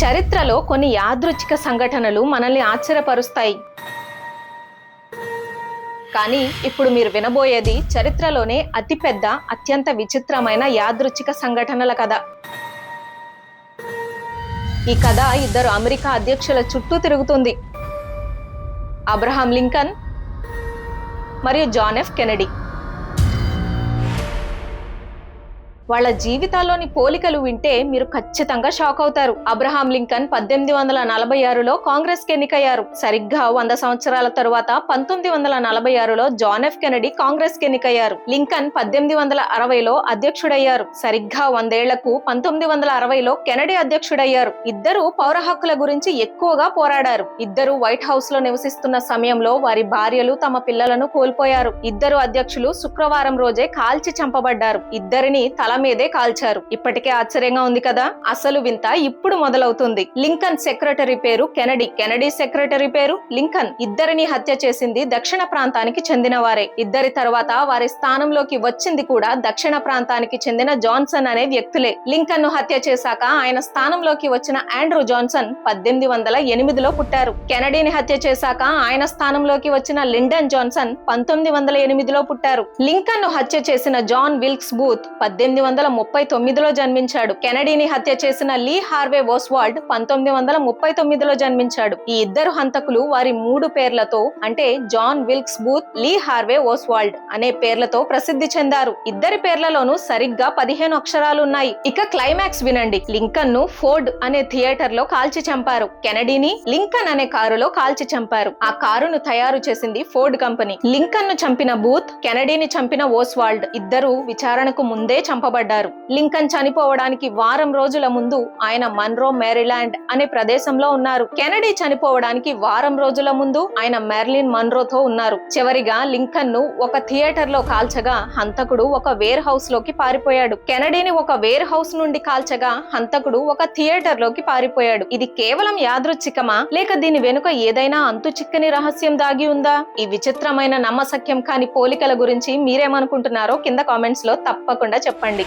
చరిత్రలో కొన్ని యాదృచ్ఛిక సంఘటనలు మనల్ని ఆశ్చర్యపరుస్తాయి. కానీ ఇప్పుడు మీరు వినబోయేది చరిత్రలోనే అతిపెద్ద, అత్యంత విచిత్రమైన యాదృచ్ఛిక సంఘటనల కథ. ఈ కథ ఇద్దరు అమెరికా అధ్యక్షుల చుట్టూ తిరుగుతుంది. అబ్రహాం లింకన్ మరియు జాన్ ఎఫ్ కెనడీ. వాళ్ళ జీవితాల్లోని పోలికలు వింటే మీరు ఖచ్చితంగా షాక్ అవుతారు. అబ్రహాం లింకన్ 1846లో కాంగ్రెస్ కి ఎన్నికయ్యారు. సరిగ్గా 100 సంవత్సరాల తరువాత 1946లో జాన్ ఎఫ్ కెనడీ కాంగ్రెస్ కి ఎన్నికయ్యారు. లింకన్ 1860లో అధ్యక్షుడయ్యారు. సరిగ్గా 100 ఏళ్లకు 1960లో కెనడీ అధ్యక్షుడయ్యారు. ఇద్దరు పౌర హక్కుల గురించి ఎక్కువగా పోరాడారు. ఇద్దరు వైట్ హౌస్ లో నివసిస్తున్న సమయంలో వారి భార్యలు తమ పిల్లలను కోల్పోయారు. ఇద్దరు అధ్యక్షులు శుక్రవారం రోజే కాల్చి చంపబడ్డారు. ఇద్దరిని తల మీదే కాల్చారు. ఇప్పటికే ఆశ్చర్యంగా ఉంది కదా. అసలు వింత ఇప్పుడు మొదలవుతుంది. లింకన్ సెక్రటరీ పేరు కెనడీ, కెనడీ సెక్రటరీ పేరు లింకన్. ఇద్దరిని హత్య చేసింది దక్షిణ ప్రాంతానికి చెందిన వారే. ఇద్దరి తర్వాత వారి స్థానంలోకి వచ్చింది కూడా దక్షిణ ప్రాంతానికి చెందిన జాన్సన్ అనే వ్యక్తులే. లింకన్ ను హత్య చేశాక ఆయన స్థానంలోకి వచ్చిన ఆండ్రూ జాన్సన్ 1808లో పుట్టారు. కెనడీని హత్య చేశాక ఆయన స్థానంలోకి వచ్చిన లిండన్ జాన్సన్ 1908లో పుట్టారు. లింకన్ ను హత్య చేసిన జాన్ విల్క్స్ బూత్ 1839లో జన్మించాడు. కెనడీని హత్య చేసిన లీ హార్వే ఓస్వాల్డ్ 1939లో జన్మించాడు. ఈ ఇద్దరు హంతకులు వారి 3 పేర్లతో, అంటే జాన్ విల్క్స్ బూత్, లీ హార్వే ఓస్వాల్డ్ అనే పేర్లతో ప్రసిద్ధి చెందారు. ఇద్దరి పేర్లలోనూ సరిగ్గా 15 అక్షరాలు ఉన్నాయి. ఇక క్లైమాక్స్ వినండి. లింకన్ ను ఫోర్డ్ అనే థియేటర్ లో కాల్చి చంపారు. కెనడీని లింకన్ అనే కారులో కాల్చి చంపారు. ఆ కారును తయారు చేసింది ఫోర్డ్ కంపెనీ. లింకన్ ను చంపిన బూత్, కెనడీని చంపిన ఓస్వాల్డ్ ఇద్దరు విచారణకు ముందే చంపబడ్డారు. లింకన్ చనిపోవడానికి వారం రోజుల ముందు ఆయన మన్రో, మేరీలాండ్ అనే ప్రదేశంలో ఉన్నారు. కెనడీ చనిపోవడానికి వారం రోజుల ముందు ఆయన మెర్లిన్ మన్రోతో ఉన్నారు. చివరిగా లింకన్ ను ఒక థియేటర్ లో కాల్చగా హంతకుడు ఒక వేర్ హౌస్ లోకి పారిపోయాడు. కెనడీని ఒక వేర్ హౌస్ నుండి కాల్చగా హంతకుడు ఒక థియేటర్ లోకి పారిపోయాడు. ఇది కేవలం యాదృచ్ఛికమా, లేక దీని వెనుక ఏదైనా అంతు చిక్కని రహస్యం దాగి ఉందా? ఈ విచిత్రమైన నమ్మశక్యం కాని పోలికల గురించి మీరేమనుకుంటున్నారో కింద కామెంట్స్ లో తప్పకుండా చెప్పండి.